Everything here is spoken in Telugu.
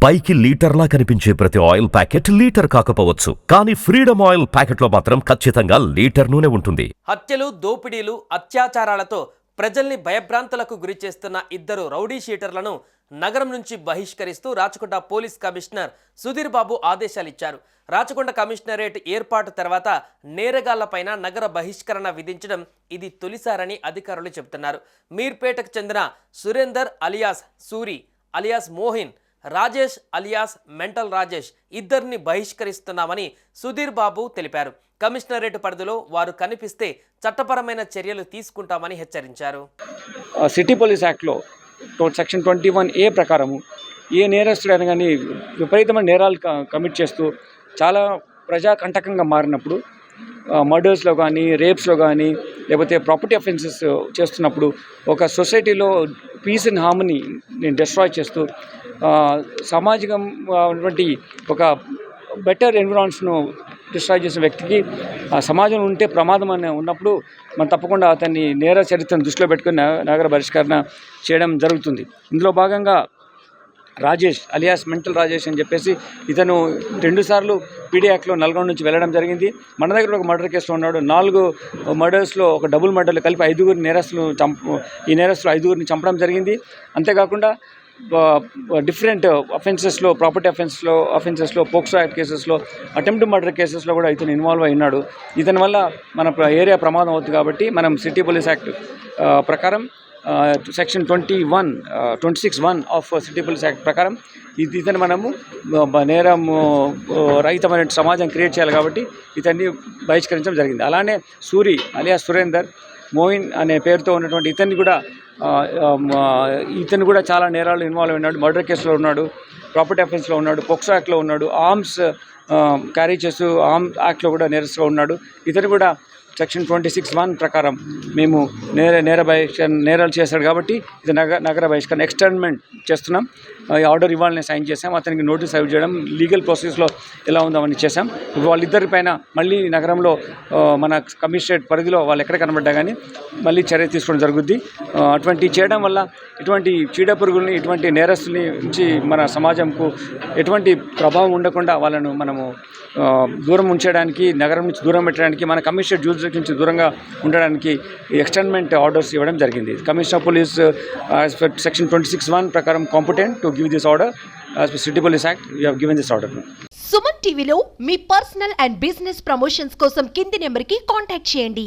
పైకి లీటర్లా కనిపించే ప్రతి ఆయిల్ ప్యాకెట్ లీటర్ కాకపోవచ్చు, కానీ ఫ్రీడమ్ ఆయిల్ ప్యాకెట్లో మాత్రం ఖచ్చితంగా లీటర్ నూనె ఉంటుంది. హత్యలు, దోపిడీలు, అత్యాచారాలతో ప్రజల్ని భయభ్రాంతులకు గురి చేస్తున్న ఇద్దరు రౌడీ షీటర్లను నగరం నుంచి బహిష్కరిస్తూ Rachakonda police commissioner Sudheer Babu ఆదేశాలిచ్చారు. Rachakonda commissionerate ఏర్పాటు తర్వాత నేరగాళ్లపైన నగర బహిష్కరణ విధించడం ఇది తొలిసారని అధికారులు చెబుతున్నారు. మీర్పేటకు చెందిన Surender alias Suri alias మోహిన్, Rajesh alias mental Rajesh ఇద్దరిని బహిష్కరిస్తున్నామని సుధీర్ బాబు తెలిపారు. కమిషనరేట్ పరిధిలో వారు కనిపిస్తే చట్టపరమైన చర్యలు తీసుకుంటామని హెచ్చరించారు. సిటీ పోలీస్ యాక్ట్లో సెక్షన్ 21A ప్రకారము ఏ నేరస్తుడైనా కానీ విపరీతమైన నేరాలు కమిట్ చేస్తూ చాలా ప్రజాకంటకంగా మారినప్పుడు, మర్డర్స్లో కానీ, రేప్స్లో కానీ, లేకపోతే ప్రాపర్టీ అఫెన్సెస్ చేస్తున్నప్పుడు ఒక సొసైటీలో పీస్ అండ్ హార్మనీని డిస్ట్రాయ్ చేస్తూ సామాజికం ఉన్నటువంటి ఒక బెటర్ ఎన్విరాన్మెంట్స్ను డిస్ట్రాయ్ చేసిన వ్యక్తికి సమాజంలో ఉంటే ప్రమాదం అని ఉన్నప్పుడు మనం తప్పకుండా అతన్ని నేర చరిత్రను దృష్టిలో పెట్టుకుని నగర బహిష్కరణ చేయడం జరుగుతుంది. ఇందులో భాగంగా రాజేష్ అలియాస్ మెంటల్ రాజేష్ అని చెప్పేసి ఇతను 2 సార్లు పీడీ యాక్ట్లో నల్గొండ నుంచి వెళ్ళడం జరిగింది. మన దగ్గర ఒక మర్డర్ కేసులో ఉన్నాడు. 4 మర్డర్స్లో ఒక డబుల్ మర్డర్లు కలిపి 5 నేరస్తులు ఈ నేరస్తులు 5 చంపడం జరిగింది. అంతేకాకుండా డిఫరెంట్ అఫెన్సెస్లో, ప్రాపర్టీ అఫెన్సెస్లో, పోక్సో యాక్ట్ కేసెస్లో, అటెంప్ట్ మర్డర్ కేసెస్లో కూడా ఇతను ఇన్వాల్వ్ అయినాడు. ఇతని వల్ల మన ఏరియా ప్రమాదం అవుతుంది కాబట్టి మనం సిటీ పోలీస్ యాక్ట్ ప్రకారం section 26(1) of city police act ప్రకారం ఇతను మనము నేరం రహితమైన సమాజం క్రియేట్ చేయాలి కాబట్టి ఇతన్ని బహిష్కరించడం జరిగింది. అలానే సూరి అలియాస్ సురేందర్ మోయిన్ అనే పేరుతో ఉన్నటువంటి ఇతను కూడా చాలా నేరాలు ఇన్వాల్వ్ అయినాడు. మర్డర్ కేసులో ఉన్నాడు, ప్రాపర్టీ అఫెన్స్లో ఉన్నాడు, పోక్సో యాక్ట్లో ఉన్నాడు, ఆర్మ్స్ క్యారీ చేస్తూ ఆర్మ్స్ యాక్ట్లో కూడా నేరస్తుగా ఉన్నాడు. ఇతను కూడా సెక్షన్ 26(1) ప్రకారం మేము నేరాలు చేశాడు కాబట్టి ఇది నగర బహిష్కరణ ఎక్స్టర్న్మెంట్ చేస్తున్నాం. ఈ ఆర్డర్ ఇవ్వాలని సైన్ చేసాం. అతనికి నోటీస్ సర్వ్ చేయడం, లీగల్ ప్రాసెస్లో ఎలా ఉందో అవన్నీ చేసాం. వాళ్ళిద్దరిపైన మళ్ళీ నగరంలో మన కమిషనరేట్ పరిధిలో వాళ్ళు ఎక్కడ కనబడ్డా కానీ మళ్ళీ చర్య తీసుకోవడం జరుగుద్ది. అటువంటి చేయడం వల్ల ఇటువంటి చీడపురుగుల్ని, ఇటువంటి నేరస్తుల్ని నుంచి మన సమాజంకు ఎటువంటి ప్రభావం ఉండకుండా వాళ్ళను మనము దూరం ఉంచడానికి, నగరం నుంచి దూరం పెట్టడానికి, మన కమిషనరేట్ జ్యూరిడిక్షన్ నుంచి దూరంగా ఉండడానికి ఎక్స్టర్న్మెంట్ ఆర్డర్స్ ఇవ్వడం జరిగింది. కమిషనర్ పోలీస్ సెక్షన్ 26(1) ప్రకారం competent to give this order. As per city police act we have given this order. Suman టీవీలో మీ పర్సనల్ అండ్ బిజినెస్ ప్రమోషన్స్ కోసం కింది నెంబర్కి కాంటాక్ట్ చేయండి.